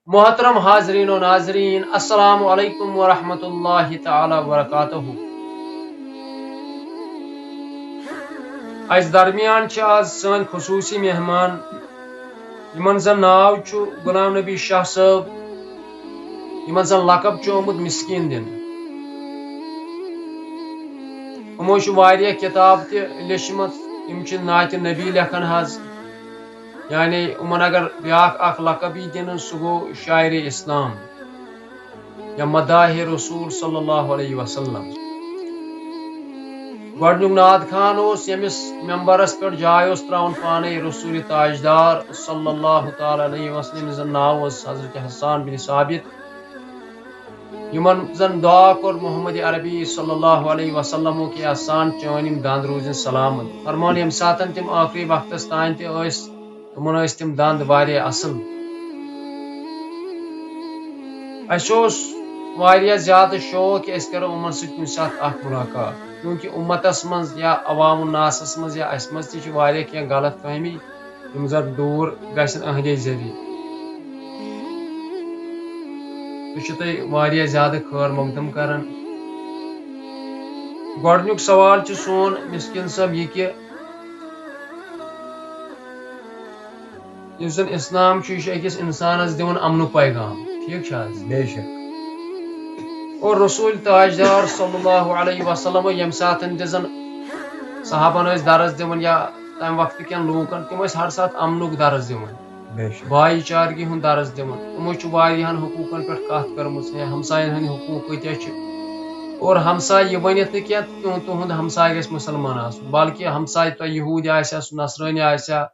محترم حاضرین و ناظرین، السلام علیکم ورحمۃ اللہ تعالی وبرکاتہ۔ اس درمیان آز سن خصوصی مہمان یمن زن ناو غلام نبی شاہ صاحب، یمن زن لقب آمت مسکین دن۔ ہمو واریاہ کتاب لیچمت، نعت نبی لکھن حض، یعنی امن اگر بیاکھ اخ لقب دن سہ گو شاعر اسلام یا مداح رسول صلی اللہ علیہ وسلم۔ گۄڈنیُک ناد خان یمس ممبرس پہ جائے تراؤن پانے رسول تاجدار صلی اللہ تعالی علیہ وسلم، زن ناو حضرت حسان بن ثابت، یمن زن دعا کور محمد عربی صلی اللہ علیہ وسلم کے احسان چٲنِم دند روزن سلامت۔ فرمان یم ساتن تم آخری وقتس تان تمن تم دند واریاہ اصل۔ واریاہ زیادہ شوق کہ کرو امن کن سات اخ ملاقات، کیونکہ امتس مز یا عوام الناسس مز یا اس مز تہ واریاہ کینٛہہ غلط فہمی یم زن دور گژھن اہندے ذریعہ۔ تھی واریاہ زیادہ خیر مقدم کران۔ گۄڈنیُک سوال سون مسکین صاحب یہ کہ یُس زن اسلام یہ أکِس انسانس دِوان امنُک پیغام، ٹھیک حظ؟ بے شک۔ اور رسول تاجدار صلی اللہ علیہ وسلم یم ساتن تہ زن صحابن درس دِوان یا تمہ وقت کٮ۪ن لوٗکن، تم ہر سات امنُک درس دِوان، بھائی چارگی ہند درس دِوان۔ تمو واریاہن حقوقن پہ کت کرمژ، ہمساین ہند حقوق کتیا اور ہمسائے یہ ونتھ نہ کینٛہہ تہند ہمسائے گژھِ مسلمان آسُن، بلکہ ہمسائے تہ یہوٗدی آسیا سُہ نصرٲنی آسیا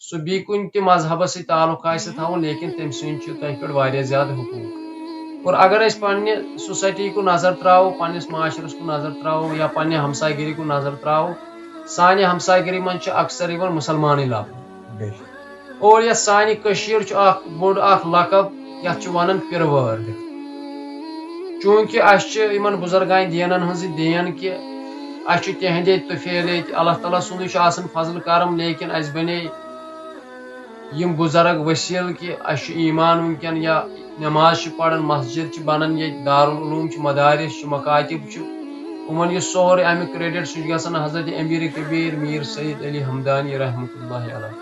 سُہ بی کُنہِ تہِ مذہبس سۭتۍ تعلق آسہِ تھاوُن، لیکن تٔمۍ سٕنٛدۍ چھِ تۄہہِ پٮ۪ٹھ واریاہ زیادٕ حقوٗق۔ اور اگر أسۍ پننہِ سوسائٹی کُن نظر تراوو، پننس معاشرس کُن نظر تراوو یا پننہِ ہمسایہِ گری کُن نظر تراوو، سانہِ ہمسایہِ گری منٛز چھِ اکثر یِوان مُسلمانٕے لبنہٕ۔ اور یتھ سانہِ کٔشیٖر چھُ اکھ بوٚڑ اکھ لقب، یتھ چھِ ونان پِرٕوٲر۔ چوٗنٛکہِ اسہِ چھِ یِمن بُزرگانہِ دیٖنن ہٕنٛز یہِ دین کہِ اسہِ چھُ تِہنٛدے طُفیلے اللہ تعالیٰ سُنٛدُے چھُ آسان فضل کرم، لیکن اسہِ بنے یم بزرگ وسیل کہ اسہِ چھُ ایمان ونکٮ۪ن یا نماز چھِ پران، مسجد چھِ بنان، ییٚتہِ دارالعلوم چھِ، مدارس چھِ، مکاتب چھِ، یِمن یہِ سورُے امیُک کریڈٹ سُہ چھُ گژھان حضرت امیر کبیر میر سید علی ہمدانی رحمۃ اللہ علیہ۔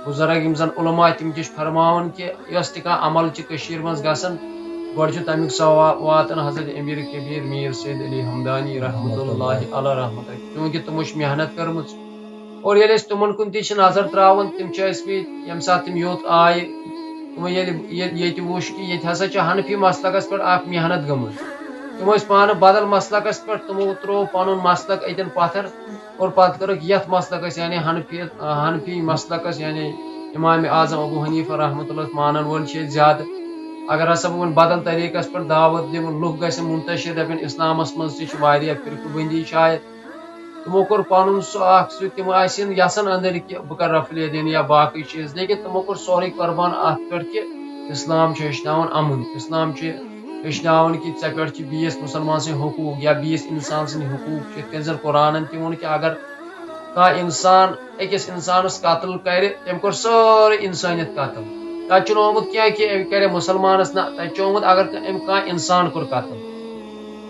بزرگ یم زن علماء تم تہ فرماوان کہ یۄس تہِ کانٛہہ عمل چھِ کٔشیٖرِ منٛز گژھان، گۄڈٕ چھُ تمیُک ثواب واتان حضرت امیر کبیر میر سید علی ہمدانی رحمۃ اللہ علیہ رحمۃ، کیونکہ تمو چھِ محنت کٔرمٕژ۔ اور ییٚلہِ أسۍ تمن کُن تہِ چھِ نظر تراوان، تم چھِ ٲسمٕتۍ ییٚمہِ ساتہٕ تم یوٚت آیہِ، تمو ییٚتہِ وُچھ کہ ییٚتہِ ہسا چھِ حنفی مسلکس پٮ۪ٹھ اکھ محنت گٔمٕژ، تم ٲسۍ پانہٕ بدل مسلکس پٮ۪ٹھ، تمو تروو پنُن مسلک اتٮ۪ن پتھر اور پتہٕ کٔرٕکھ یتھ مسلکس یعنی حنفی مسلکس، یعنی امام اعظم ابو حنیفہ رحمۃ اللہ مانن وول چھِ ییٚتہِ زیادٕ۔ اگر ہسا بہٕ بدل طریقس پٮ۪ٹھ دعوت دِمہٕ، لُکھ گژھن منتشر دپن اسلامس منٛز تہِ چھِ واریاہ فرقہٕ بندی شاید، تمو کوٚر پنُن سُہ اکھ سُہ تم آسن یژھان أنٛدرۍ کہ بہٕ کرٕ رفلے دین یا باقٕے چیٖز، لیکن تمو کوٚر سورُے قۄربان اتھ پٮ۪ٹھ کہ اسلام چھُ ہیٚچھناوان امُن، اسلام چھُ ہیٚچھناوان کہ ژےٚ پٮ۪ٹھ چھِ بیٚیِس مُسلمان سٕنٛدۍ حقوٗق یا بیٚیِس انسان سٕنٛدۍ حقوٗق چھِ، یِتھ کٔنۍ زن قرآنن تہِ ووٚن کہ اگر کانٛہہ انسان أکِس انسانس قتل کرِ، تٔمۍ کوٚر سٲرٕے انسٲنیت قتل۔ تتہِ چھُنہٕ آمُت کینٛہہ کہ أمۍ کرِ مُسلمانس، نہ تتہِ چھُ آمُت اگر أمۍ کانٛہہ انسان کوٚر قتل۔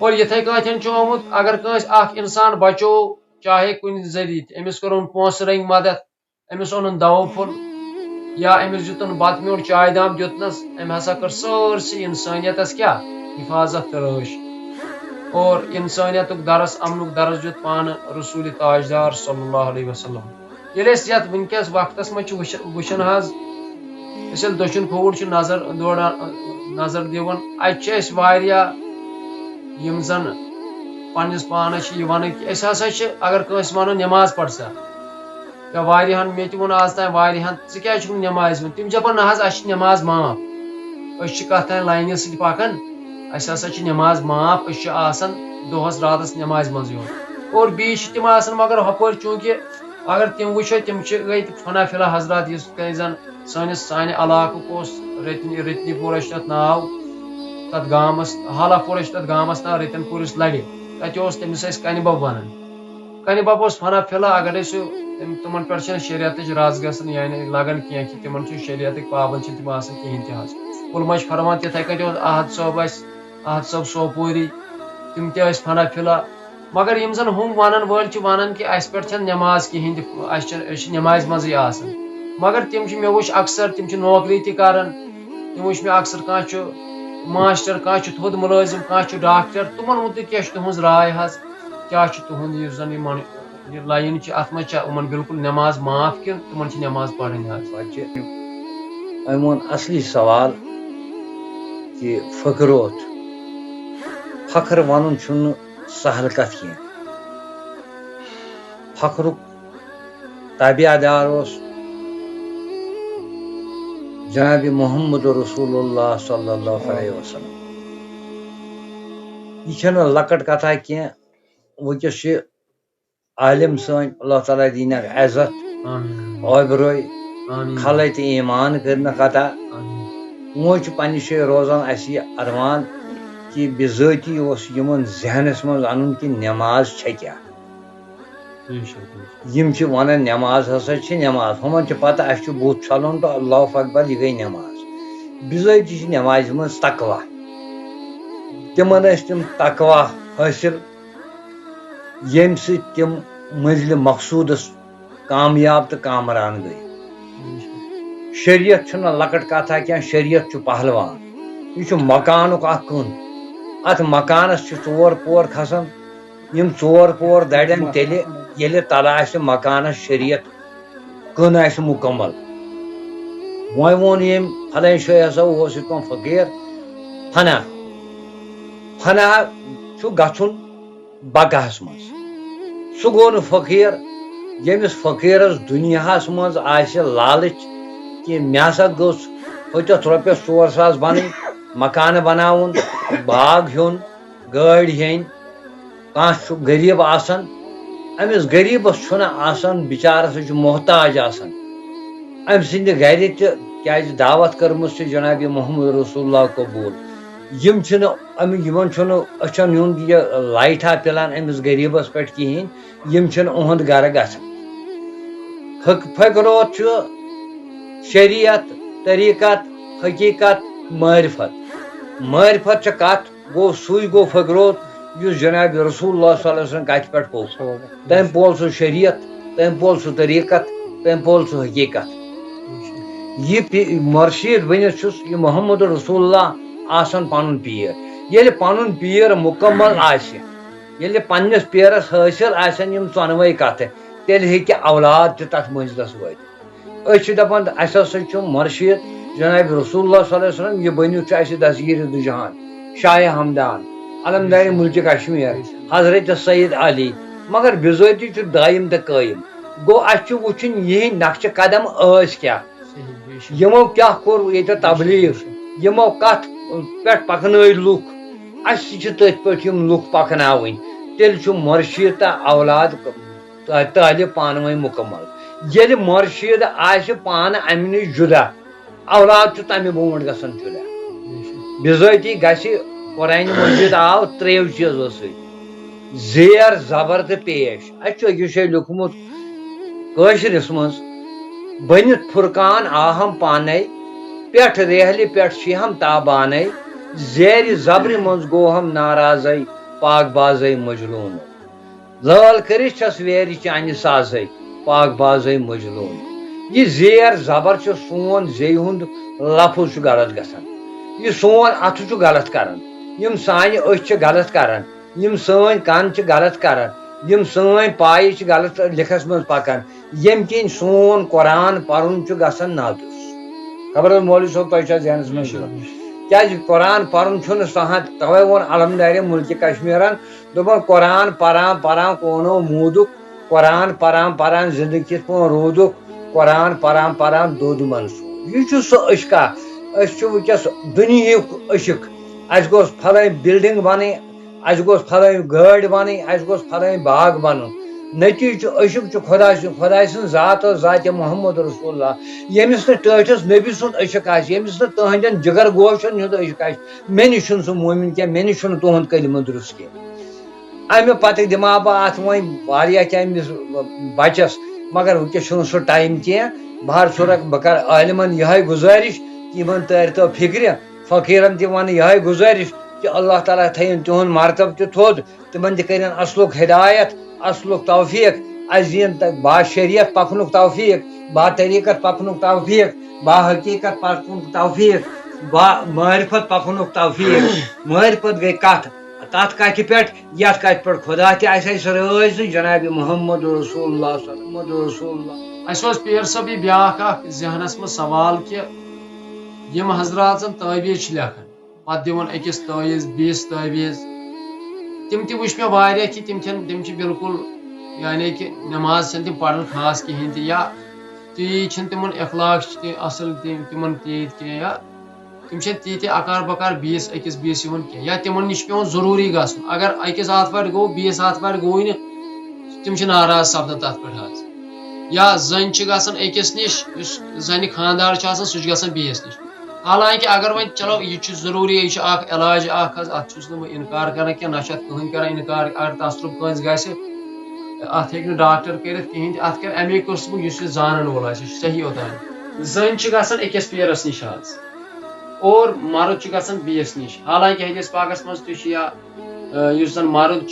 اور یِتھے کٲٹھۍ چھُ آمُت اگر کٲنٛسہِ اکھ انسان بچوو چاہے کُنہِ ذریعہ، أمِس کوٚرُن پونٛسہٕ رٔنگۍ مدد، أمِس اوٚنُن دوا پھوٚل یا أمِس دیُتُن بتہٕ میوٚنٛڈ چاے دام دیُتنس، أمۍ ہسا کٔر سٲرسٕے انسٲنیتس کیٛاہ حفاظت تہٕ رٲچھ، اور انسٲنیتُک درس امنُک درس دیُت پانہٕ رسول تاجدار صلی اللہ علیہ وسلم۔ ییٚلہِ أسۍ یتھ ونکیٚس وقتس منٛز چھِ وٕچھان حظ، أسۍ ییٚلہِ دٔچھُن کھووُر چھِ نظر دِوان، اتہِ چھِ أسۍ واریاہ یم زن پننس پانس چھِ یہِ ونان کہ أسۍ ہسا چھِ اگر کٲنٛسہِ ونو نٮ۪ماز پر سا، یا واریاہن مےٚ تہِ ووٚن آز تام واریاہن ژٕ کیٛازِ چھُکھ نہٕ نٮ۪مازِ یِوان، تِم چھِ دپان نہ حظ اسہِ چھِ نٮ۪ماز معاف، أسۍ چھِ کتھ تانۍ لاینہِ سۭتۍ پکان، اسہِ ہسا چھِ نٮ۪ماز معاف، أسۍ چھِ آسان دۄہس راتس نٮ۪مازِ منٛز یوت۔ اور بیٚیہِ چھِ تِم آسان مگر ہُپٲرۍ، چوٗنٛکہِ اگر تِم وٕچھو تِم چھِ گٔے فنا فِلا حضرات، یِتھ کٔنۍ زن سانہِ علاقُک اوس رتنی پورہ چھُ تتھ ناو، تتھ گامس حالا پورہ چھُ تتھ گامس ناو، رتن پوٗرِس لرِ، تتہِ اوس تٔمِس ٲسۍ کنہِ بب ونان، کنہِ بب اوس فنا فِلا، اگرے سُہ تمن پٮ۪ٹھ چھنہٕ شریعتٕچ رز گژھان یعنی لگان کینٛہہ کہ تمن چھُ شریعتٕکۍ پابنٛد چھِ تِم آسان کہیٖنۍ تہِ حظ۔ علماء فرمان تِتھَے کٔنۍ احد صٲب اَسہِ احد صٲب سوپوری تِم تہِ ٲسۍ فنا فِلا مگر یِم زن ہُم ونن وٲلۍ چھِ ونان کہِ اَسہِ پٮ۪ٹھ چھنہٕ نٮ۪ماز کِہینۍ تہِ أسۍ چھِ نٮ۪مازِ منٛزٕے آسان مگر تِم چھِ مےٚ وٕچھ اکثر تِم چھِ نوکری تہِ کران تِم وٕچھ مےٚ اکثر کانٛہہ چھُ ماسٹر کانٛہہ چھُ تھوٚد مُلٲزِم کانٛہہ چھُ ڈاکٹر تِمن مُتعلِق کیٛاہ چھِ تُہنٛز راے حظ کیٛاہ چھُ تُہُنٛد یُس زن یہِ لایِن چھِ اتھ منٛز چھا یِمن بالکل نٮ۪ماز معاف کِنہٕ تِمن چھِ نٮ۪ماز پرٕنۍ حظ أمۍ ووٚن اصلی سوال کہ فخروت فخر ونُن چھُنہٕ سہل کتھ کینٛہہ فخرُک تابعدار اوس جناب محمد رسول اللہ صلی اللہ علیہ وسلم یہ چھنہٕ لۄکٕٹ کتھا کینٛہہ وٕنکٮ۪س چھِ عالم سٲنۍ اللہ تعالیٰ دِنکھ عزت اوبرٲے خلق تہِ ایمان کٔرنکھ عطا وۄنۍ چھُ پننہِ جایہِ روزان اَسہِ یہِ ارمان کہ بِذٲتی اوس یِمن ذہنس منٛز اَنُن کہِ نٮ۪ماز چھےٚ کیٛاہ یِم چھِ ونان نٮ۪ماز ہسا چھِ نٮ۪ماز ہُمن چھِ پتہ اَسہِ چھُ بُتھ چھلُن تہٕ اللہ اکبر یہِ گٔے نٮ۪ماز بِذٲتی چھِ نٮ۪مازِ منٛز تقوا تِمن ٲسۍ تِم تقوا حٲصِل ییٚمہِ سۭتۍ تِم مٔنزلہِ مقصوٗدس کامیاب تہٕ کامران گٔے شریعت چھُنہٕ لۄکٕٹ کتھا کینٛہہ شریعت چھُ پہلوان یہِ چھُ مکانُک اکھ کٕن اتھ مکانس چھِ 4 پور کھسان یِم 4 پور درن تیٚلہِ ییٚلہِ تلہٕ آسہِ مکانس شریعت کٕن آسہِ مُکمل وۄنۍ ووٚن ییٚمۍ فلٲنۍ جایہِ ہسا اوس ییٚتہِ فقیٖر فنا فنا چھُ گژھُن بقاہس منٛز سُہ گوٚو نہٕ فقیٖر ییٚمِس فقیٖرس دُنیاہس منٛز آسہِ لالٕچ کہ مےٚ ہسا گوٚژھ ہُتٮ۪تھ رۄپیس 4,000 بنٕنۍ مکانہٕ بناوُن باغ ہیوٚن گٲڑۍ ہیٚنۍ کانٛہہ چھُ غریٖب آسان أمِس غریٖبس چھُنہٕ آسان بِچارس سُہ چھُ محتاج آسان أمۍ سٕنٛدِ گرِ تہِ کیٛازِ دعوت کٔرمٕژ چھِ جناب محمد رسول اللہ قبوٗل یِم چھِنہٕ یِمن چھُنہٕ أچھن ہُنٛد یہِ لایٹھا پِلان أمِس غریٖبس پٮ۪ٹھ کِہینۍ یِم چھِنہٕ اُہُنٛد گرٕ گژھان فقروت چھُ شریعت طریٖقت حقیٖقت معرفت چھِ کتھ گوٚو سُے گوٚو فقروت یُس جناب رسول اللہ صلی اللہ علیہ وسلم کتھِ پٮ۪ٹھ پوٚز تٔمۍ پول سُہ شریعت تٔمۍ پول سُہ طریٖقت تٔمۍ پول سُہ حقیٖقت یہِ مرشید بٔنِتھ چھُس یہِ محمد رسول اللہ آسان پنُن پیٖر ییٚلہِ پنُن پیٖر مُکمل آسہِ ییٚلہِ پننِس پیٖرس حٲصِل آسن یِم ژۄنوَے کتھٕ تیٚلہِ ہیٚکہِ اولاد تہِ تتھ منزلس وٲتِتھ أسۍ چھِ دپان اسہِ ہسا چھُ مرشید جناب رسول اللہ صلی اللہ علیہ وسلم یہِ بٔنِتھ چھُ اسہِ دستگیٖر دُ جہان شاہِ ہمدان علمدارِ مُلکہِ کشمیٖر حضرت سید علی مگر بِذٲتی چھُ دٲیِم تہٕ قٲیِم گوٚو اسہِ چھُ وٕچھُن یِہِنٛدۍ نقشہٕ قدم ٲسۍ کیٛاہ یِمو کیٛاہ کوٚر ییٚتہِ تبلیٖغ یِمو کتھ پٮ۪ٹھ پکنٲے لُکھ اسہِ چھِ تٔتھۍ پٲٹھۍ یِم لُکھ پکناوٕنۍ تیٚلہِ چھُ مرشید تہٕ اولاد طالب پانہٕ ؤنۍ مُکمل ییٚلہِ مرشید آسہِ پانہٕ امہِ نِش جُدا اولاد چھُ تمہِ برونٛٹھ گژھان جُدا بِذٲتی گژھِ قرآنِ مجیٖد آو 3 چیٖزو سۭتۍ زیر زبر تہٕ پیش اسہِ چھُ أکِس جایہِ لیوٗکھمُت کٲشرِس منٛز بٔنِتھ فُرقان آہم پانے پٮ۪ٹھ ریہلہِ پٮ۪ٹھ شِہم تابانے زیرِ زبرِ منٛز گوہم ناراضے پاک بازے مجلوٗن لٲل کٔرِتھ چھس ویرِ چانہِ سازے پاک بازے مجلوٗن یہِ زیر زبر چھُ سون زیٚیہِ ہُنٛد لفظ چھُ غلط گژھان یہِ سون اتھٕ چھُ غلط کران یِم سانہِ أچھ چھِ غلط کران یِم سٲنۍ کن چھِ غلط کران یِم سٲنۍ پایہِ چھِ غلط لِکھس منٛز پکان ییٚمہِ کِنۍ سون قرآن پرُن چھُ گژھان نادُس خبر مولوی صٲب تۄہہِ چھا ذہنس منٛز کیٛازِ قرآن پرُن چھُنہٕ سہل توے ووٚن علمدارِ مُلکہِ کشمیٖرن دوٚپُن قرآن پران پران کونو موٗدُکھ قرآن پران پران زندگی کِتھ پٲٹھۍ روٗدُکھ قرآن پران پران دۄد منصوٗب یہِ چھُ سُہ عشقا أسۍ چھِ وٕنکیٚس دُنہیُک عشق اسہِ گوٚژھ پھلٲنۍ بِلڈنگ بنٕنۍ اسہِ گوٚژھ پھلٲنۍ گٲڑۍ بنٕنۍ اسہِ گوٚژھ پھلٲنۍ باغ بنُن نتیٖجہٕ چھُ عشق چھُ خۄداے سٕنٛز ذات ٲس ذاتِ محمد رسول اللہ ییٚمِس نہٕ ٹٲٹھِس نبی سُنٛد عشق آسہِ ییٚمِس نہٕ تٕہنٛدٮ۪ن جگر گوشن ہُنٛد عشق آسہِ مےٚ نِش چھُنہٕ سُہ مومِن کینٛہہ مےٚ نِش چھُنہٕ تُہُنٛد کلمہٕ درُست کینٛہہ امہِ پتہٕ دِمہٕ ہا بہٕ اتھ وۄنۍ واریاہ کینٛہہ أمِس بچس مگر وٕنکیٚس چھُنہٕ سُہ ٹایم کینٛہہ بہر صوٗرت بہٕ کرٕ عٲلمن یِہے گُزٲرِش یمن تر تو فکر فقیرن تہ ون یہ گزارش کہ اللہ تعالیٰ تھین تہند مرتبہ تہ تھود تمن تہ کرن اصلک ہدایت اصلک توفیق اس دین با شریعت پکنک توفیق با طریقت پکنک توفیق با حقیقت پکنک توفیق با معرفت پکنک توفیق معرفت گئی کت تات کتھ پہ یت کتھ پہ خدا تہ اسہ رٲض جناب محمد رسول اللہ محمد رسول اللہ. اس پیر صٲب یہ بیاکھ اکھ ذہنس مز سوال کہ یم حضرات زن تعویز لیکھان پتہ دِوان أکِس تعویز بیس تعویز تم تہ وچھ مےٚ واریاہ کہ تم چھ بالکل یعنی کہ نماز چھن تم پران خاص کہین تہ یا تیٖتۍ چھن تمن اخلاق تہ اصل تمن تیٖتۍ کینٛہہ یا تم چھن تیٖتۍ اکار بکار بیس أکِس بیس یِوان کینٛہہ یا تمن نش پیوان ضروری گژھُن اگر أکِس آتھوارِ گوٚو بیس آتھوارِ گوٚوٕے نہٕ تم چھ ناراض سپدان تتھ پٮ۪ٹھ حظ یا زن چھ گژھان أکِس نش یُس زنہِ خاندار چھ آسان سُہ چھ گژھان بیس نش حالانکہ اگر وۄنۍ چلو یہ چھ ضروری یہ چھ اکھ علاج اکھ حظ اتھ چھُس نہٕ بہٕ انکار کران کینٛہہ نہ چھُ اتھ کٕہٕنۍ کران انکار اگر تصرُف کٲنٛسہِ گژھِ اتھ ہیٚکہِ نہٕ ڈاکٹر کٔرِتھ کہیٖنۍ تہِ اتھ کرِ امی قٕسمُک یُس یہِ زانن وول آسہِ یہِ چھُ صحیح اوٚتام زٔنۍ چھِ گژھان أکِس پیرس نِش حظ اور مرد چھُ گژھان بیٚیِس نِش حالانکہ حدیث پاکس منٛز تہِ چھُ یا یُس زن مرد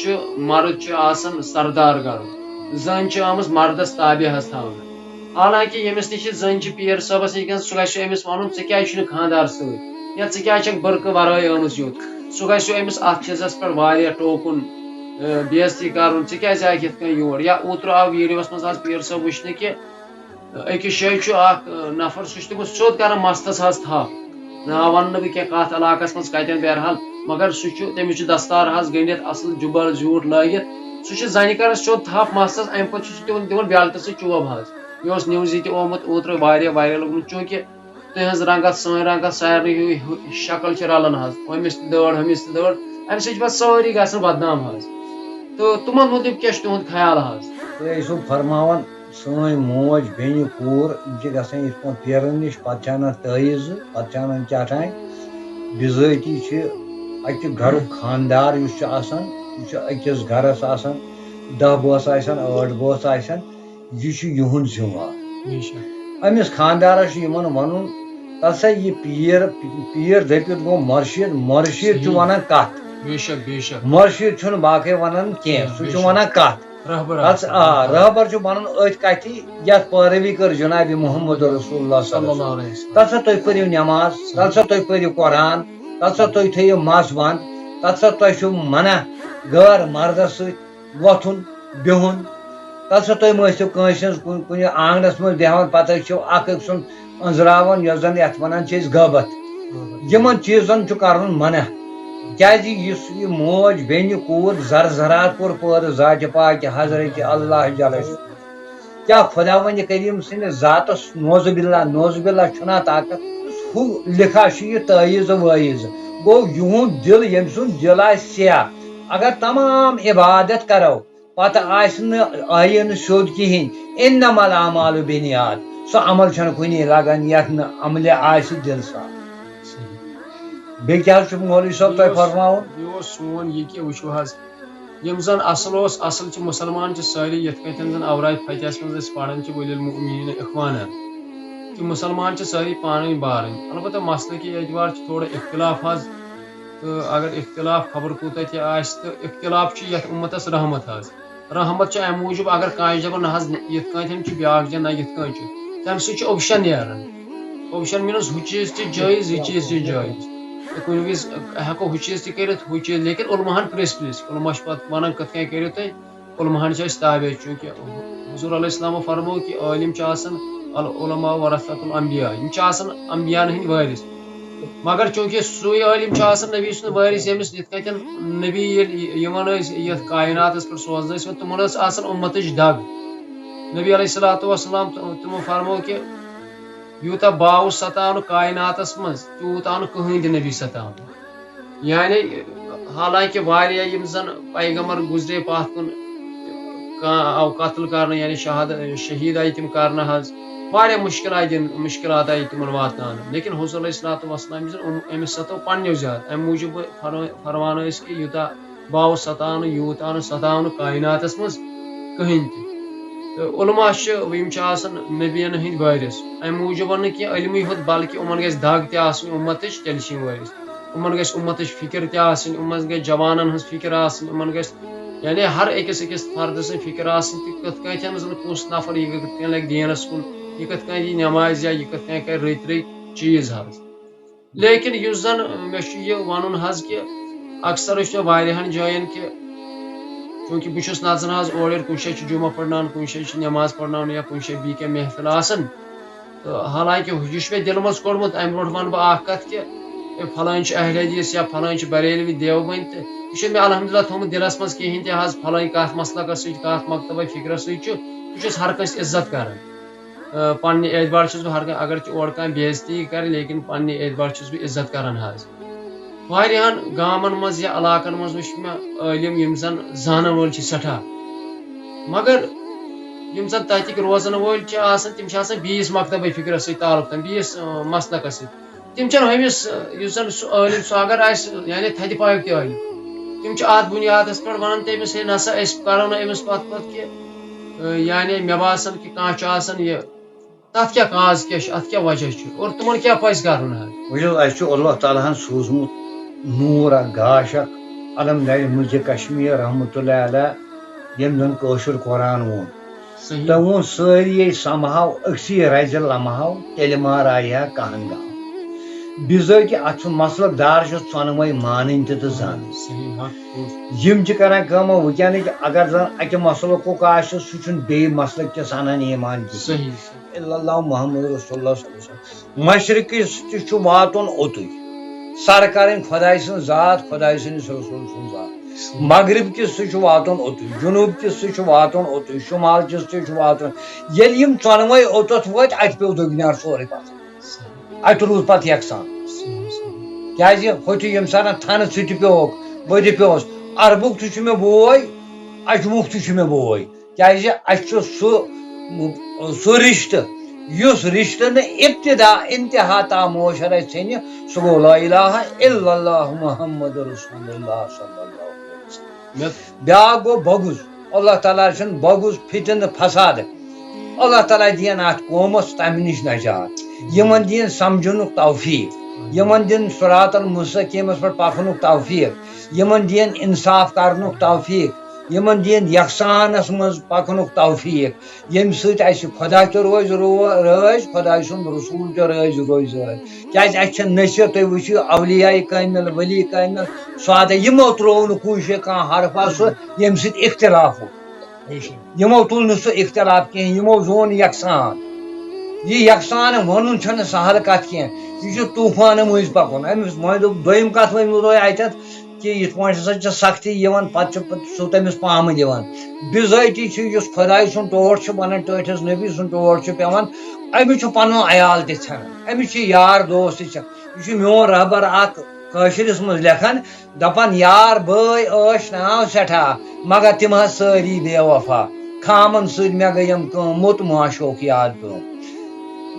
چھُ آسان سردار گرُن زٔنۍ چھِ آمٕژ مردس تابع حظ تھاونہٕ حالانکہ ییٚمِس نِش یہِ زٔنۍ چھِ پیر صٲبس نِش گژھان سُہ گژھِ أمِس وَنُن ژےٚ کیازِ چھُنہٕ خاندار سۭتۍ یا ژٕ کیازِ چھکھ بٔرقہٕ ورٲے آمٕژ یوٚت سُہ گژھِ أمِس اتھ چیٖزس پٮ۪ٹھ واریاہ ٹوکُن بےعزتی کرُن ژٕ کیازِ آیکھ یِتھ کٔنۍ یور یا اوترٕ آو ویٖڈیوس منٛز حظ پیر صٲب وٕچھنہٕ کہِ أکِس جایہِ چھُ اکھ نفر سُہ چھُ تٔمِس سیوٚد کران مستس حظ تھپھ ناو ونہٕ نہٕ بہٕ کینٛہہ کتھ علاقس منٛز کتٮ۪ن بہرحال مگر سُہ چھُ تٔمِس چھُ دستار حظ گٔنڈِتھ اصل جُبر زیوٗٹھ لٲگِتھ سُہ چھُ زنہِ کران سیوٚد تھپھ مستس امہِ پتہٕ چھُ سُہ دِوان بیلٹہٕ سۭتۍ چوب حظ یہِ اوس نِوزِ تہِ آمُت اوترٕ واریاہ وایرل گوٚمُت چوٗنکہِ تہنٛز رنگت سٲنۍ رنگت سارنٕے ہیوٗ شکل چھِ رلان حظ ہُمِس تہِ دٲڑ ہُمِس تہِ دٲڑ امہِ سۭتۍ چھِ پتہٕ سٲری گژھان بدنام حظ تہٕ تِمن مُتعلِق کیاہ چھُ تُہُنٛد خیال حظ تُہۍ ٲسِو فرماوان سٲنۍ موج بیٚنہِ کوٗر یِم چھِ گژھان یِتھ پٲٹھۍ پیرن نِش پتہٕ چھِ انان تٲیٖزٕ پتہٕ چھِ انان کیٛاہ تانۍ بِذٲتی چھِ اکہِ گرُک خاندار یُس چھُ آسان یہِ چھُ أکِس گرس آسان 10 بٲژ آسن 8 بٲژ آسن یہِ چھُ یِہُنٛد ذِمہٕ أمِس خاندارس چھُ یِمن ونُن تسا یہِ پیٖر دٔپِتھ گوٚو مُرشِد چھُ ونان کتھ مُرشِد چھُنہٕ باقٕے ونان کینٛہہ سُہ چھُ ونان کتھ رہبر چھُ ونُن أتھۍ کتھِ یتھ پٲروی کٔر جناب محمد رسول اللہ صلی اللہ علیہ وسلم تتھ تُہۍ پٔرِو نٮ۪ماز تتھ تُہۍ پٔرِو قرآن تتھ تُہۍ تھٲیِو مس بنٛد تتھ تۄہہِ چھُو منع غٲر مردس سۭتۍ وۄتھُن بِہُن تتھ تُہۍ مہ ٲسِو کٲنٛسہِ ہٕنٛز کُنہِ آنٛگنس منٛز بیٚہوان پتہٕ ٲسِو اکھ أکۍ سُنٛد أنٛزراوان یۄس زن یتھ ونان چھِ أسۍ غٲبت یِمن چیٖزن چھُ کرُن منع کیازِ یُس یہِ موج بیٚنہِ کوٗر زرزرات کوٚر پٲدٕ ذاتہِ پاکہِ حضرت اللہ جل کیٛاہ خۄدا وندِ کریٖم سٕنٛدِس ذاتس نوزُ باللہ چھُنا طاقت ہُہ لِکھا چھُ یہِ تٲیٖزٕ وٲیٖزٕ گوٚو یِہُنٛد دِل ییٚمہِ سُنٛد دِل آسہِ سیاہ اگر تمام عبادت کرو پتہٕ آسہِ نہٕ نہٕ سیوٚد کِہیٖنۍ اِنَّمَا الْأَعْمَالُ بِالنِّیَّاتِ سُہ عمل چھنہٕ کُنی لگان یتھ نہٕ عملہِ آسہِ دِل صاف بیٚیہِ کیٛاہ حظ چھُ مولوی صٲب تۄہہِ فرماوُن بیٚیہِ اوس سون یہِ کہِ وٕچھو حظ یِم زن اصل چھِ مُسلمان چھِ سٲری یِتھ کٲٹھۍ زن اوراد فتحس منٛز أسۍ پران چھِ وَلِلْمُؤْمِنِینَ اِخْوَانًا تِم مُسلمان چھِ سٲری پانہٕ ؤنۍ بارٕنۍ البتہ مسلہٕ کہِ اعتبار چھِ تھوڑا اختلاف حظ تہٕ اگر اختلاف خبر کوٗتاہ تہِ آسہِ تہٕ اختلاف چھُ یتھ اُمتس رحمت حظ رحمت چھُ امہِ موٗجوٗب اگر کانٛہہ دپان نہ حظ یِتھ کٲٹھۍ چھُ بیاکھ جاے نہ یِتھ کٲٹھۍ چھُ تمہِ سۭتۍ چھُ اوپشن نیران اوپشن میٖنٕز ہُہ چیٖز تہِ جٲیز یہِ چیٖز تہِ جٲیز تہٕ کُنہِ وِزِ ہٮ۪کو ہُہ چیٖز تہِ کٔرِتھ ہُہ چیٖز لیکن علماہن پرٛژھ علما چھِ پتہٕ ونان کِتھ کٔنۍ کٔرِو تُہۍ علماہن چھِ أسۍ تابع چوٗنکہِ حضوٗر علیہ السلامو فرموو کہِ عٲلِم چھِ آسان العلماء ورثۃ الانبیاء یِم چھِ آسان انبیاہن ہٕنٛدۍ وٲرِث مگر چوٗنکہِ سُے عٲلِم چھُ آسان نبی سُنٛد وٲرِث ییٚمِس یِتھ کٲٹھۍ نبی ییٚلہِ یِوان ٲسۍ یتھ کایناتس پٮ۪ٹھ سوزنہٕ ٲسۍ یِوان تِمن ٲس آسان اُمتٕچ دگ نبی علیہ الصلوۃ والسلام تِمو فرموو کہِ یوٗتاہ باوُ ستاو نہٕ کایناتس منٛز تیوٗت آو نہٕ کٕہٕنۍ تہِ نبی ستاونہٕ یعنی حالانکہِ واریاہ یِم زن پیغمبر گُزرے پتھ کُن کانٛہہ آو قتل کرنہٕ یعنی شہیٖد آیہِ تِم کرنہٕ حظ واریاہ مُشکلات آیہِ تِمن واتناونہٕ لیکن حضوٗر علیہ الصلوۃ والسلام یُس زن أمِس ستٲو پننیو زیادٕ امہِ موٗجوٗب فرمان ٲسۍ کہِ یوٗتاہ باوُ ستاو نہٕ یوٗت آو نہٕ ستاونہٕ کایناتس منٛز کٕہٕنۍ تہِ تو علما نبین ہند وارث ام موجود کہ علمی ہوت بلکہ ان گھس دگ تہ امتچ تیل وارث ان گھس امتچ فکر تمن گھس جوانن ہز فکر ان گھس یعنی ہر أکس فرد سن فکر کت کن زن کس نفر یہ کت کن لگ دینس کن یہ کت کن یہ نماز یا یہ کت کن کر رت رت چیز حض لیکن اس زن مے یہ ون حض کہ اکثر واریاہن جائن کہ چونکہ بہت نژان حض اور کن جائے جمعہ پڑھان کن جائے نماز پڑھان یا کن جائے بی محفل آسان تو حالانکہ یہ مے دل مز کوڑمت ام برو ون بہ کت کہ فلان اہل حدیث یا فلان بریلوی دیوبند تو یہ مے الحمدللہ تھومت دلس مز کہین تہ حض فلان کت مسلکس ست کت مکتبہ فکرس ست بہت ہر کنس عزت کران پنہ اعتبار بہ ہر اگر اور کھانا بےعزتی کر لیکن پنہ اعتبار بہ عزت کران حض واریاہن گامن مز یا علاقن مز وچ مے عالم یم زن زانن وول چھ سٹھا مگر یم زن تتک روزن وول چھ آسان تم چھ آسان بیس مکتبہ فکرس ست تعلق بیس مسلکس ست تم چھ ہمس یس زن سہ عالم سہ اگر آس یعنی تھدِ پایُک تہ عالم تم چھ ات بنیادس پہ ونان تمس ہے نسا اس کرو نا امس پت پت کہ یعنی مے باسان کہ کانٛہہ چھ آسان یہ تتھ کیا کاز کیا ات کیا وجہ چھ اور تمن کیا پز کرن حظ وچھو اس اللہ تعالیٰ ہن سوزمت نور گاش علم نر ملک کشمیر رحمۃ اللہ علیہ یم زن کوشر قرآن وون تو وون ساری سمہو اکسی رز لمحو تیل مار آیا کہن گاو بذات ات مسلک دار ژونوے مانن تہ زان یم کران کم ونکینک اگر زن اکہ مسلک آس سہ بی مسلک کس انان ایمان اللہ محمد رسول اللہ صلی اللہ علیہ وسلم مشرقس تہ واتن اوتُے سر کریں خدائی سن ذات خدائی سنس رسول سن ذات مغرب کس تہ واتن اوتُے جنوب کس تہ واتن اوتُے شمال کس تہ واتن یل یم ژونوے اوتت وت ات پیو دگنیار سورے پتہ ات روز پتہ یکسان کیازِ ہوتہِ یم ساتن تھن سہ تہ پیوک بہٕ تہ پیوس عربُک تہ چھُ مےٚ بوے اجمُک تہ چھُ مےٚ بوے کیازِ اسہِ چھُ سُہ رشتہٕ یس رشتہ نہ ابتدا انتہا تاموشر ژھنہِ سہ گو لا الہ الا اللہ محمد رسول اللہ صلی اللہ علیہ وسلم بیاکھ گو بغض اللہ تعالیٰ چھن بغض فتنہ فساد اللہ تعالیٰ دین ات قومس تمہ نش نجات یمن دین سمجھنُک توفیق یمن دین صراط المستقیمس پہ پکنُک توفیق یمن دین انصاف کرنُک توفیق یمن دین یکسانس مز پکنُک توفیق یم سۭتۍ اسہِ خدا تہِ روزِ رٲضۍ خدا سُنٛد رسول تہِ روزِ رٲضۍ کیازِ اسہِ چھِ نصیحت تُہۍ وٕچھِو اولیاء کامل ولی کامل سادٕ یمو ترٛوو نہٕ کُنہِ جایہِ کانٛہہ حرفا سُہ ییٚمہِ سۭتۍ اختلاف گوٚو یمو تُل نہٕ سُہ اختلاف کینٛہہ یمو زون یکسان یہ یکسان ونُن چھنہٕ سہل کتھ کینٛہہ یہ چھُ طوفانہٕ مٔنٛزۍ پکُن أمِس وۄنۍ دوٚپ دوٚیِم کتھ ؤنۍوٕ تۄہہِ اتٮ۪تھ کہ یِتھ پٲٹھۍ ہسا چھِ سختی یِوان پتہٕ چھُ سُہ تٔمِس پامہٕ دِوان بِذٲتی چھُ یُس خۄداے سُنٛد ٹوٹھ چھُ بنان ٹٲٹھِس نبی سُنٛد ٹوٹھ چھُ پیوان أمِس چھُ پنُن عیال تہِ ژھٮ۪نان أمِس چھِ یار دوس تہِ ژھٮ۪نان یہِ چھُ میون رہبر اکھ کٲشرِس منٛز لیکھان دپان یار بٲے ٲسۍ ناو سٮ۪ٹھاہ مگر تِم حظ سٲری بے وفا خامن سۭتۍ مےٚ گٔیَم کٲم مُت معاشوق یاد پیوم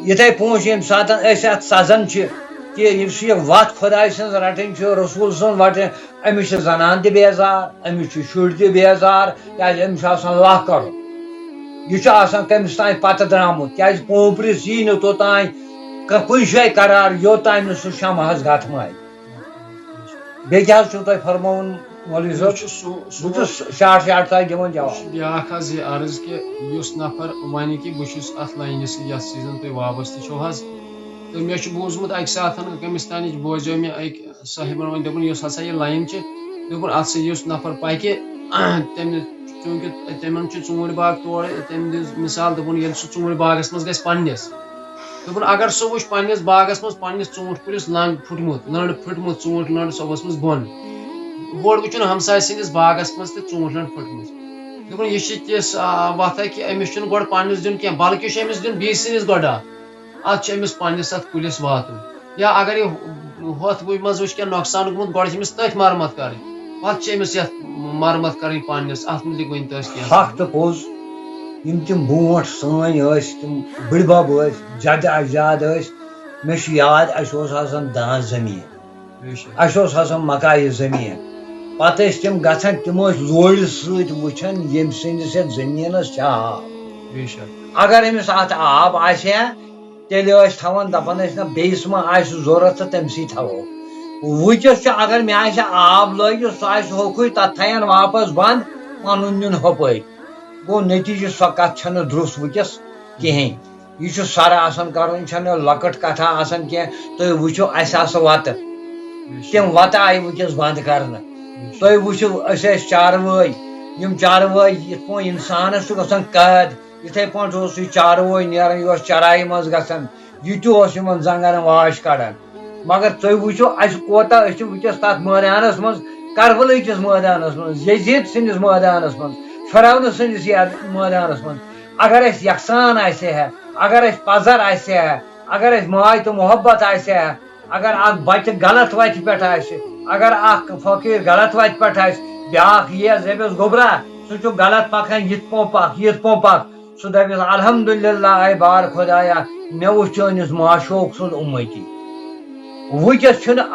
یِتھے پٲٹھۍ ییٚمہِ ساتہٕ أسۍ اتھ سزان چھِ کہ یُس یہِ وتھ خۄداے سٕنٛز رٹٕنۍ چھِ رسول سٕنٛز وٹٕنۍ أمِس چھِ زنان تہِ بیزار أمِس چھِ شُرۍ تہِ بیزار کیازِ أمِس چھُ آسان لکھ کرُن یہِ چھُ آسان تٔمِس تانۍ پتہٕ درٛامُت کیازِ پوپرِس یی نہٕ توٚتانۍ کُنہِ جایہِ قرار یوٚتانۍ نہٕ سُہ شمع حظ گتھماے بیٚیہِ کیٛاہ حظ چھُو تۄہہِ فرماوُن مولوی صٲب بہٕ چھُس شاٹ تۄہہِ دِوان جواب بیاکھ حظ یہِ عرض کہ یُس نفر وَنہِ کہ بہٕ چھُس اتھ لاینہِ سۭتۍ یتھ سۭتۍ زن تُہۍ وابستہٕ چھِو حظ تہٕ مےٚ چھُ بوٗزمُت اکہِ ساتہٕ کٔمِس تانۍ بوزیو مےٚ أکۍ صٲحبن وۄنۍ دوٚپُن یۄس ہسا یہِ لایِن چھِ دوٚپُن اتھ سۭتۍ یُس نفر پکہِ تٔمِس چوٗنٛکہِ تِمن چھُ ژوٗنٛٹھۍ باغ تورٕ تٔمۍ دِژ مثال دوٚپُن ییٚلہِ سُہ ژوٗنٛٹھۍ باغس منٛز گژھِ پننِس دوٚپُن اگر سُہ وٕچھ پننِس باغس منٛز پننِس ژوٗنٛٹھۍ کُلِس لنٛگ پھُٹمُت لٔنٛڈ پھٕٹمُت ژوٗنٛٹھۍ لٔنٛڈ سۄ ؤژھمٕژ بۄن ہورٕ وٕچھُن ہمساے سٕنٛدِس باغس منٛز تہِ ژوٗنٛٹھۍ لٔنٛڈ پھٕٹمٕژ دوٚپُن یہِ چھِ تِژھ وتھا کہِ أمِس چھُنہٕ گۄڈٕ پننِس دیُن کینٛہہ بلکہِ چھُ أمِس دیُن بیٚیہِ سٕنٛدِس گۄڈٕ اتھ چھُ أمِس پننِس اتھ کُلِس واتُن یا اگر یہِ ہۄتھ منٛز وٕچھ کینٛہہ نۄقصان گوٚمُت گۄڈٕ چھِ أمِس تٔتھۍ مرمت کرٕنۍ پتہٕ چھِ أمِس یتھ مرمت کرٕنۍ پننِس اتھ مُتعلق ؤنۍ تو أسۍ کینٛہہ حق تہٕ پوٚز یم تِم برونٛٹھ سٲنۍ ٲسۍ تِم بٕڈبب ٲسۍ جد اجداد ٲسۍ مےٚ چھُ یاد اسہِ اوس آسان دان زٔمیٖن اسہِ اوس آسان مکایہِ زٔمیٖن پتہٕ ٲسۍ تِم گژھان تِم ٲسۍ لورِ سۭتۍ وٕچھان ییٚمہِ سٕنٛدِس یتھ زٔمیٖنس چھِ آب بے شک اگر أمِس اتھ آب آسہِ ہا تیٚلہِ ٲسۍ تھاوان دپان ٲسۍ نہ بیٚیِس ما آسہِ ضروٗرت تہٕ تٔمسٕے تھاوو وٕنکٮ۪س چھُ اگر مےٚ آسہِ آب لٲگِتھ سُہ آسہِ ہوٚکھٕے تتھ تھاین واپس بنٛد پنُن نیُن ہُپٲرۍ گوٚو نتیٖجہٕ سۄ کتھ چھنہٕ درُس وٕنکٮ۪س کِہیٖنۍ یہِ چھُ سر آسان کرُن یہِ چھنہٕ لۄکٕٹ کتھا آسان کینٛہہ تُہۍ وٕچھِو اسہِ آسہٕ وتہٕ تِم وتہٕ آیہِ وٕنکٮ۪س بنٛد کرنہٕ تُہۍ وٕچھِو أسۍ ٲسۍ چاروٲے یِم چاروٲے یِتھ پٲٹھۍ انسانس چھُ گژھان قٲد یِتھے پٲٹھۍ اوس یہِ چاروٲے نیران یہِ اوس چرایہِ منٛز گژھان یہِ تہِ اوس یِمن زنگن واش کڑان مگر تُہۍ وٕچھِو اسہِ کوتاہ أسۍ چھِ وٕنکٮ۪س تتھ مٲدانس منٛز کربلہٕ کِس مٲدانس منٛز یزیٖد سٕنٛدِس مٲدانس منٛز فرعون سٕنٛدِس مٲدانس منٛز اگر اسہِ یکسان آسہِ ہا اگر اسہِ پزر آسہِ ہا اگر اسہِ ماے تہٕ محبت آسہِ ہا اگر اکھ بچہِ غلط وتہِ پٮ۪ٹھ آسہِ اگر اکھ فقیٖر غلط وتہِ پٮ۪ٹھ آسہِ بیاکھ یِیَس دپٮ۪س گوٚبرا ژٕ چھُکھ غلط پکان یِتھ پٲٹھۍ پکھ یِتھ پٲٹھۍ پکھ سُہ دپٮ۪س الحمدُاللہ اے بار خۄدایا مےٚ وٕچھ چٲنِس معشوق سُنٛد اُمتی وٕنکٮ۪س چھُنہٕ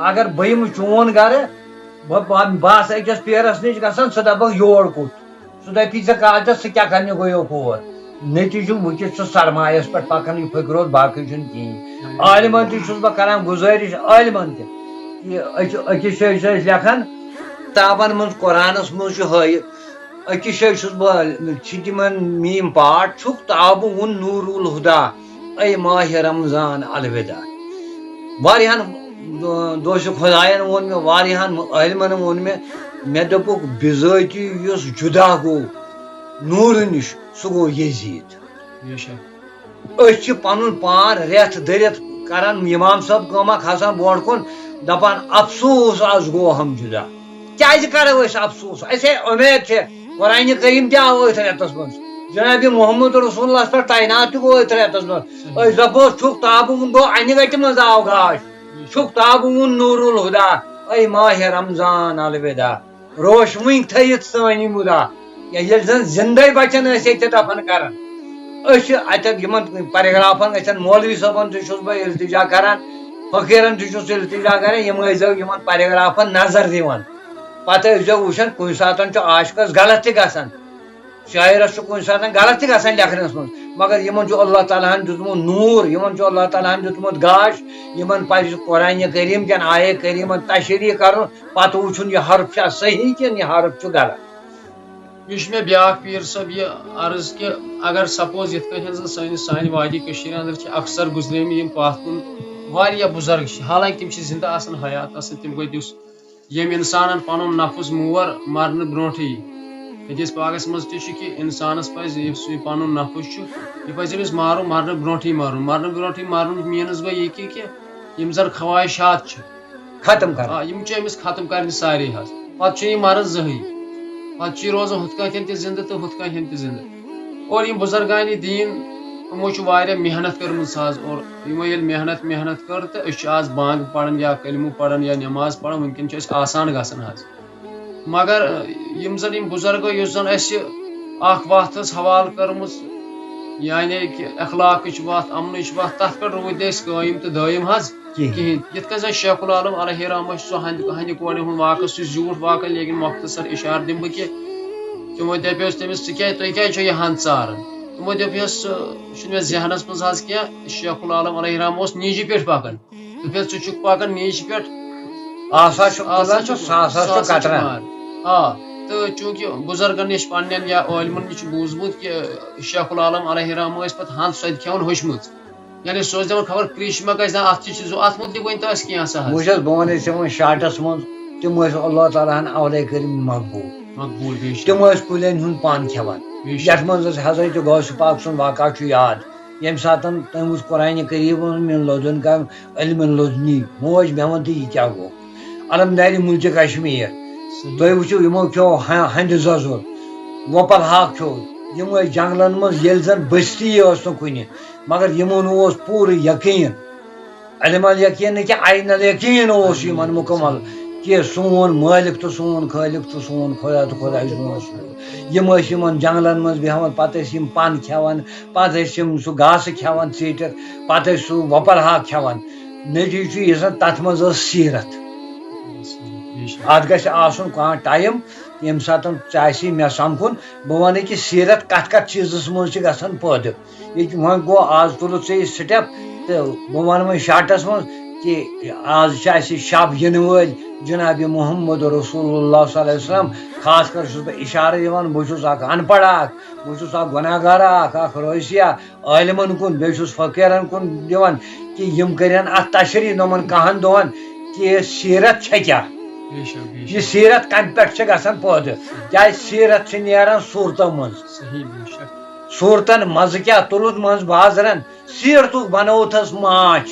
اگر بہٕ یِمہٕ چون گرٕ بہٕ آسہٕ أکِس پیرس نِش گژھان سُہ دپکھ یور کوٚت سُہ دپی ژےٚ کالچس ژٕ کیٛاہ کرنہِ گٔیوکھ اور نتیٖجہٕ وٕنکٮ۪س چھُ سرمایس پٮ۪ٹھ پکان یہِ فٔکروت باقٕے چھُنہٕ کِہیٖنۍ عٲلمن تہِ چھُس بہٕ کران گُزٲرِش عٲلمن تہِ یہِ أکِس جایہِ چھِ أسۍ لیکھان کِتابن منٛز قرآنس منٛز چھُ ہٲیِتھ أکِس جایہِ چھُس بہٕ چھِ تِمن میٖم پاٹ چھُکھ تابہٕ وُن نوٗر الہُدا اے ماہِ رمضان الوداع واریاہن دوسہِ خۄداین ووٚن مےٚ واریاہن عٲلمن ووٚن مےٚ دوٚپُکھ بِذٲتی یُس جُدا گوٚو نوٗرٕ نِش سُہ گوٚو یزیٖد أسۍ چھِ پنُن پان رٮ۪تھ دٔرِتھ کران اِمام صٲب کٲمہ کھسان برونٛٹھ کُن دپان افسوٗس آز گوٚو ہم جُدا کیٛازِ کرو أسۍ افسوٗس اسے اُمید چھِ قرآنہِ کریم تہِ آو أتھۍ رٮ۪تس منٛز جنابِ محمد رسول اللہ پٮ۪ٹھ تعینات تہِ گوٚو أتھۍ رٮ۪تس منٛز أسۍ دپو چھُکھ تابہٕ وُن گوٚو انہِ گٹہِ منٛز آو گاش چھُکھ تابہٕ وُن نوٗر الہُدا اے ماہِ رمضان الوداع روشوٕنۍ تھٲیِتھ سٲنۍ مُدا ییٚلہِ زن زندے بچن ٲسۍ ییٚتہِ دفن کران أسۍ چھِ اتٮ۪تھ یِمن پیراگرافن گژھن مولوی صٲبن تہِ چھُس بہٕ التجا کران فقیٖرن تہِ چھُس التجا کران یِم ٲسۍزیو یِمن پیراگرافن نظر دِوان پتہٕ ٲسۍزیو وٕچھان کُنہِ ساتہٕ چھُ عاشقس غلط تہِ گژھان شٲعرس چھُ کُنہِ ساتہٕ غلط تہِ گژھان لیکھنس منٛز مگر یِمن چھُ اللہ تعالیٰ ہن دیُتمُت نوٗر یِمن چھُ اللہ تعالیٰ ہن دیُتمُت گاش یِمن پزِ قرآنہِ کریم کٮ۪ن آیے کریٖمن تشریح کرُن پتہٕ وٕچھُن یہِ حرف چھا صحیح کِنہٕ یہِ حرف چھُ غلط یہ مےٚ بیٛاکھ پیٖر صٲب یہِ عرض کہِ اگر سپوز یِتھ کٲٹھۍ زن سانہِ وادی کٔشیٖرِ انٛدر چھِ اکثر گُزریمٕتۍ یِم پتھ کُن واریاہ بُزرگ چھِ حالانکہِ تِم چھِ زِندٕ آسان حیات آسان تِم گٔے دِس ییٚمۍ انسانن پنُن نفس مور مرنہٕ برونٛٹھٕے حدیث پاکس منٛز تہِ چھُ کہِ انسانس پزِ یُس یہِ پنُن نفس چھُ یہِ پزِ أمِس مارُن مرنہٕ برونٛٹھٕے مارُن مرنہٕ برونٛٹھٕے مارُن میٖنٕز گوٚو یہِ کہِ یِم زن خواہشات چھِ ختم کران یِم چھِ أمِس ختم کرنہِ سارے حظ پتہٕ چھُنہٕ یہِ مران زٕہٕنۍ پتہٕ چھُ یہِ روزان ہُتھ کٲٹھۍ تہِ زِندٕ تہٕ ہُتھ کٲٹھۍ تہِ زِندٕ اور یِم بُزرگانہِ دیٖن یِمو چھُ واریاہ محنت کٔرمٕژ حظ اور یِمو ییٚلہِ محنت کٔر تہٕ أسۍ چھِ آز بانٛگ پران یا کلمہٕ پران یا نٮ۪ماز پران وٕنکٮ۪ن چھُ اَسہِ آسان گژھان حظ مگر یِم زن یِم بُزرگو یُس زن اَسہِ اکھ وتھ ٲس حوالہٕ کٔرمٕژ یعنی کہِ اخلاقٕچ وتھ امنٕچ وتھ تتھ پٮ۪ٹھ روٗدۍ أسۍ قٲیِم تہٕ دٲیِم حظ کِہیٖنۍ یِتھ کٔنۍ زن شیخ العالم علیہ رحمہ چھُ سُہ ہندِ کورِ ہُنٛد واقعہٕ سُہ زیوٗٹھ واقعہٕ لیکن مۄختصر اِشارٕ دِمہٕ بہٕ کہِ تِمو دپیوس تٔمِس تُہۍ کیٛازِ چھِو یہِ ہند ژاران تِمو دپیوس سُہ چھُنہٕ مےٚ ذہنس منٛز حظ کینٛہہ شیخ العالم علیہ رحمہ اوس نیٖجہِ پٮ۪ٹھ پکان دپیس ژٕ چھُکھ پکان نیٖجہِ پٮ۪ٹھ آ تہٕ چوٗنٛکہِ بُزرگن نِش پننٮ۪ن یا عٲلمن نِش چھُ بوٗزمُت کہِ شیخ العالم علیہ رحمہ ٲسۍ پتہٕ ہند سۄ تہِ کھٮ۪وان ہوٚچھمٕژ یعنی سُہ اوس دپان خبر کریٖش ما گژھِ نہ اتھ تہِ چھُ اتھ مُتعلِق ؤنۍ تو اَسہِ کینٛہہ سا حظ وٕچھ حظ بہٕ وَنَے ژےٚ وۄنۍ شاٹس منٛز تِم ٲسۍ اللہ تعالیٰ ہن اولے کٔرِم مقبوٗل تِم ٲسۍ کُلٮ۪ن ہُنٛد پن کھٮ۪وان یتھ منٛز حظ حضرت غوث پاک سُنٛد واقعہ چھُ یاد ییٚمہِ ساتہٕ تٔمۍ وٕچھ قرآنہِ کریٖمن مےٚ لودُن کا علمِ لودنی موج مےٚ ووٚن تہٕ یہِ کیٛاہ گوٚو علمدارِ مُلکہِ کشمیٖر تُہۍ وٕچھِو یِمو کھیوٚو ہندِ زۄزُر وۄپر ہاکھ کھیوٚو یِم ٲسۍ جنگلن منٛز ییٚلہِ زن بٔستی ٲس نہٕ کُنہِ مگر یِمن اوس پوٗرٕ یقیٖن علم الیقیٖن نہٕ کینٛہہ عین الیقیٖن اوس یِمن مُکمل کہِ سون مٲلِک تہٕ سون خٲلِق تہٕ سون خۄدا تہٕ خۄداے سُنٛد یِم ٲسۍ یِمن جنگلن منٛز بیٚہوان پتہٕ ٲسۍ یِم پن کھٮ۪وان پتہٕ ٲسۍ یِم سُہ گاسہٕ کھٮ۪وان ژیٖٹِتھ پتہٕ ٲسۍ سُہ وۄپر ہاکھ کھٮ۪وان نتیٖجہٕ چھُ یہِ زن تتھ منٛز ٲس سیٖرت اتھ گژھِ آسُن کانٛہہ ٹایم یم سات ٹھہ مے سمکھن بہ ون کہ سیرت کت کت چیزس من گھان پٲدٕ یہ وۄنۍ گوٚو آز تُلُتھ ژےٚ یہِ سٹیپ تہٕ بہٕ وَنہٕ وۄنۍ شاٹس منٛز کہ آز چھِ اَسہِ شب یِنہٕ وٲلۍ جناب محمد رسول اللہ صلی اللہ علیہ وسلم خاص کر چھُس بہٕ اِشارٕ دِوان بہٕ چھُس اکھ ان پڑھ اکھ بہٕ چھُس اکھ گۄناہ گارا اکھ رٲسیا عٲلمن کُن بیٚیہِ چھُس فقیرن کُن دِوان کہ یِم کٔرِنۍ اتھ تشریح نۄمن کہن دۄہن کہ سیرت چھےٚ کیٛاہ یہ سیرت کتہِ پٮ۪ٹھ چھِ گژھان پٲدٕ کیٛازِ سیرت چھِ نیران صوٗرتو منٛز صوٗرتن مزٕ کیٛاہ تُلُتھ منٛز بازرن سیرتُک بنووتھس ماچھ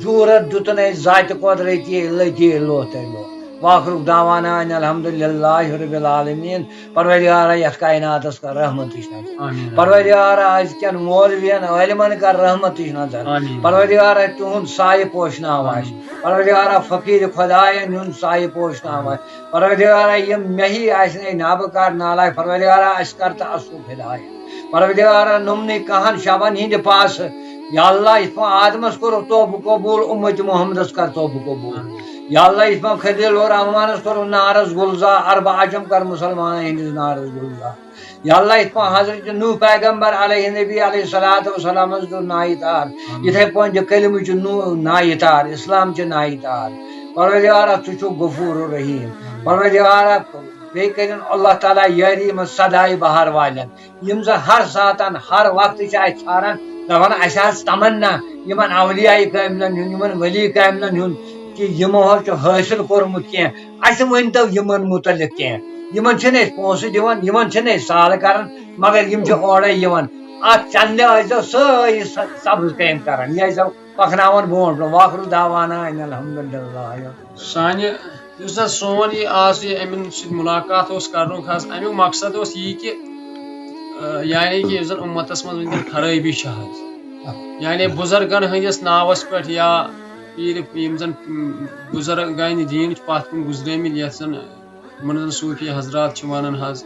جوٗرت دیُتن اَسہِ ذاتہِ قۄدرٔتی لٔتی لوٚہ تٔمۍ لوٚہ واخرُک دعوانا ان الحمدللہ رب العالمین پروردگارا یتھ کائناتس کر رحمتٕچ نظر پروردگارا أزکٮ۪ن مولوین عٲلمن کر رحمتٕچ نظر پروردگارا تِہُنٛد سایہِ پوشناو اَسہِ پروردگارا فقیٖر خۄدایَن ہُنٛد سایہِ پوشناو اَسہِ پروردگارا یِم مےٚ ہی آسنے نابکار نالایق پروردگارا اَسہِ کر تہٕ اصوٗب ہدایت پروردگارا نُمنٕے کہن شبن ہِنٛدِ پاسہٕ یا اللہ یِتھ پٲٹھۍ آدمس کوٚرُکھ توبہٕ قبوٗل اُمت محمدس کر توبہٕ قبوٗل یا اللہ یِتھ پٲٹھۍ خلیل الرحمانس کوٚرُکھ نارس گُلزار اربع عجم کر مسلمانن ہِنٛدِس نارس گُلزار یا اللہ یِتھ پٲٹھۍ حضرت نوح پیغمبر علیہ نبی علیہ الصلوۃ والسلامس دیُت نایہِ تار یِتھے پٲٹھۍ دِ کلمٕچ نایہِ تار اسلامچہِ نایہِ تار پروردگارا ژٕ چھُکھ غفور الرحیٖم پروردگارا بیٚیہِ کٔرِنۍ اللہ تعالیٰ یٲری یِمن سدایہِ بہار والٮ۪ن یِم زن ہر ساتن ہر وقتہٕ چھِ اَسہِ ژھاران دپان اَسہِ حظ تمنا یِمن اولیاء کاملن ہُنٛد یِمن ولی کاملن ہُنٛد کہ یِمو حظ چھُ حٲصِل کوٚرمُت کینٛہہ اَسہِ ؤنۍتو یِمن مُتعلق کینٛہہ یِمن چھِنہٕ أسۍ پونٛسہٕ دِوان یِمن چھِنہٕ أسۍ سال کران مگر یِم چھِ اورے یِوان اتھ چندِ ٲسۍزیو سٲری سبز کامہِ کران یہِ ٲسۍزیو پکناوان برونٛٹھ برونٛٹھ واخرُ دعوانا ان الحمدللہ سانہِ یُس حظ سون یہِ آز یہِ اَمہِ سۭتۍ مُلاقات اوس کرنُک حظ امیُک مقصد اوس یی کہ یعنی کہ یُس زن اُمتس منٛز وٕنکیٚن خرٲبی چھِ حظ یعنی بُزرگن ہٕنٛدِس ناوس پٮ۪ٹھ یا پیٖرِ یِم زن بُزرگانہِ دیٖن چھِ پتھ کُن گُزریمٕتۍ یتھ زن یِمن زن صوٗفی حضرات چھِ ونان حظ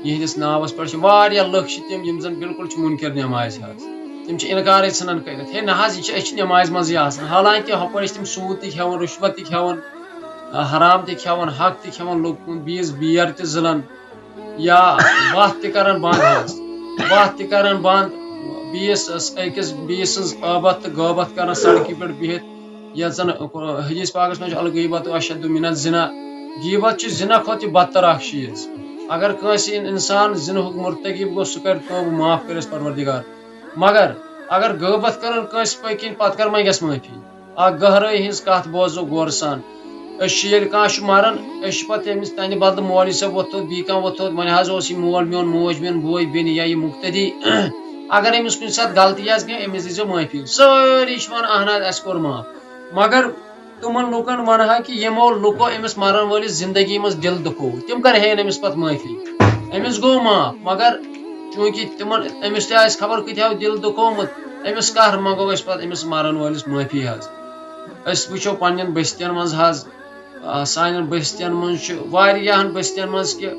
یِہنٛدِس ناوس پٮ۪ٹھ چھِ واریاہ لُکھ چھِ تِم یِم زن بالکل چھِ مُنکر نٮ۪مازِ حظ تِم چھِ انکارٕے ژھٕنان کٔرِتھ ہے نہ حظ یہِ چھِ أسۍ چھِ نٮ۪مازِ منٛزٕے آسان حالانکہِ ہُپٲرۍ چھِ تِم سوٗد تہِ کھٮ۪وان رُشوت تہِ کھٮ۪وان حرام تہِ کھٮ۪وان حق تہِ کھٮ۪وان لُکن بیٚیِس بیر تہِ زٕلان یا وتھ تہِ کران بنٛد حظ وتھ تہِ کران بنٛد بیٚیِس أکِس بیٚیِس سٕنٛز ٲبت تہٕ غٲبت کران سڑکہِ پٮ۪ٹھ بِہِتھ یتھ زن حدیث پاکس منٛز چھُ الغیبت اشد من الزنا غیبت چھُ زنا کھۄتہٕ تہِ بدتر اکھ چیٖز اگر کٲنٛسہِ انسان زِنہُک مرتکب گوٚو سُہ کرِ توبہٕ معاف کٔرِس پروردگار مگر اگر غٲبت کران کٲنٛسہِ پٔکۍ کِنۍ پتہٕ کر منٛگٮ۪س معٲفی اکھ گہرٲے ہٕنٛز کتھ بوزو غورٕ سان أسۍ چھِ ییٚلہِ کانٛہہ چھُ مران أسۍ چھِ پتہٕ تٔمِس تہنٛدِ بدلہٕ مولوی صٲب وۄتھوٚد بیٚیہِ کانٛہہ وۄتھوٚد وۄنۍ حظ اوس یہِ مول میون موج میون بوے بیٚنہِ یا یہِ مُقتدی اگر أمِس کُنہِ ساتہٕ غلطی آسہِ کینٛہہ أمِس دِزیو معٲفی سٲری چھِ ونان اہن حظ اَسہِ کوٚر معاف مگر تِمن لُکن ونہا کہ یِمو لُکو أمِس مرن وٲلِس زندگی منٛز دِل دُکھوو تِم کرہن أمِس پتہٕ معٲفی أمِس گوٚو معاف مگر چوٗنٛکہِ تِمن أمِس تہِ آسہِ خبر کۭتیاہ دِل دُکھومُت أمِس کر منٛگو أسۍ پتہٕ أمِس مرن وٲلِس معٲفی حظ أسۍ وٕچھو پننٮ۪ن بستین منٛز حظ سانٮ۪ن بستین منٛز چھُ واریاہن بستین منٛز کہ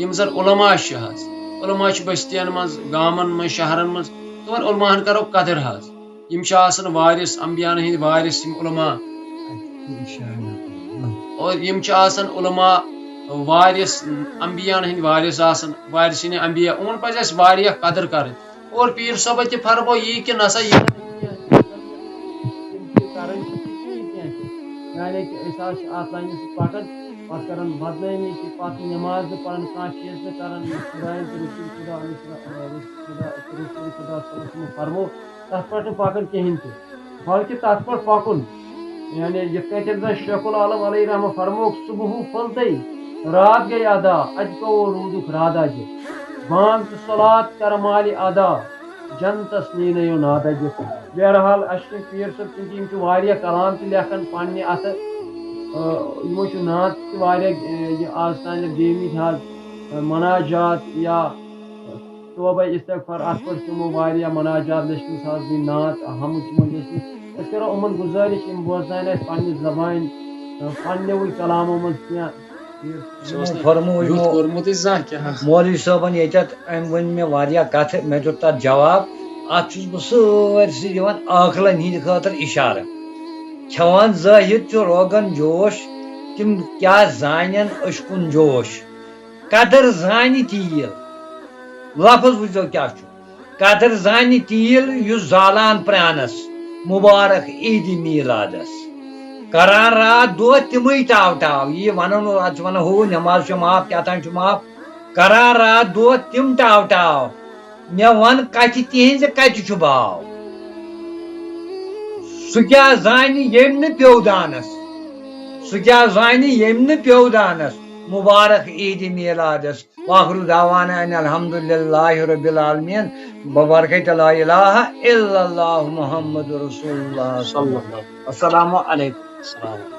یِم زن علما چھِ حظ علما چھِ بستین منٛز گامن منٛز شہرن منٛز تِمن علماہن کرو قدر حظ یِم چھِ آسان وارِث امبیاہن ہٕنٛدۍ وارِث یِم علما اور یِم چھِ آسان علما وارِث امبیاہن ہٕنٛدۍ وارِث آسان وارثیٖنِ امبیا یِمن پزِ اَسہِ واریاہ قدر کرٕنۍ اور پیٖر صٲبن تہِ فرمو یی کہ نسا یہِ یعنی کہ أسۍ حظ چھِ اتھ لاینہِ سۭتۍ پکان پتہٕ کران بدنٲمی تہِ پتہٕ نٮ۪ماز نہٕ پران کانٛہہ چیٖز نہٕ کران خۄدایَن تہٕ رسول خدا صٲبن فرمو تتھ پٮ۪ٹھ نہٕ پکان کِہینۍ تہِ بلکہِ تتھ پٮ۪ٹھ پکُن یعنی یِتھ کٲٹھۍ زن شیخ العالم علیہ رحمہ فرموک صبح پھلتے رات گٔے ادا اَتہِ گوٚو روٗدُکھ رادا دِتھ بانگ تہٕ صلات کر مالہِ ادا جنتس نیٖنٲیِو نادا دِتھ بہرحال اَسہِ چھِ پیٖر صٲب چوٗنٛکہِ یِم چھِ واریاہ کلام تہِ لیکھان پننہِ اَتھٕ یِمو چھُ نعت تہِ واریاہ یہِ آز تانٮ۪تھ دیمٕتۍ حظ مناجات یا توبہ استغفار اتھ پٮ۪ٹھ چھِ یِمو واریاہ مناجات لیچھمٕژ حظ بیٚیہِ نعت حمد چھِ یِمو لیچھمٕژ أسۍ کرو یِمن گُزٲرِش یِم بوزناون اَسہِ پننہِ زبانہِ پننیوٕے کلامو منٛز کینٛہہ مولوی صٲبن ییٚتٮ۪تھ أمۍ ؤنۍ مےٚ واریاہ کتھٕ مےٚ دیُت تتھ جواب اتھ چھُس بہٕ سٲرسٕے دِوان عٲقلن ہِنٛدِ خٲطرٕ اِشارٕ کھٮ۪وان زٲہِد چھُ روغن جوش تِم کیٛاہ زانن أشکُن جوش قدر زانہِ تیٖل لفظ وٕچھو کیٛاہ چھُ قدر زانہِ تیٖل یُس زالان پرٛانَس مُبارک عیٖدِ میٖلادَس کران رات دۄہ تِمٕے ٹاو یہِ وَنو نہٕ اَتھ چھِ وَنان ہُہ نٮ۪ماز چھِ معاف کیٛاہ تام چھُ معاف کران رات دۄہ تِم ٹاو مےٚ وَن کَتھِ تِہنٛزِ کَتہِ چھُ باو سُہ کیٛاہ زانہِ ییٚمۍ نہٕ پیوٚو دانَس سُہ کیٛاہ زانہِ ییٚمۍ نہٕ پیوٚو دانَس مُبارک عیٖدِ میٖلادَس وآخرُ دعوانا ان الحمدُللہِ ربِ العالمیٖن ببرکتِ لا الہ الا اللہ محمد رسول اللہ صلی اللہ السلام علیکم علیہ وسلم.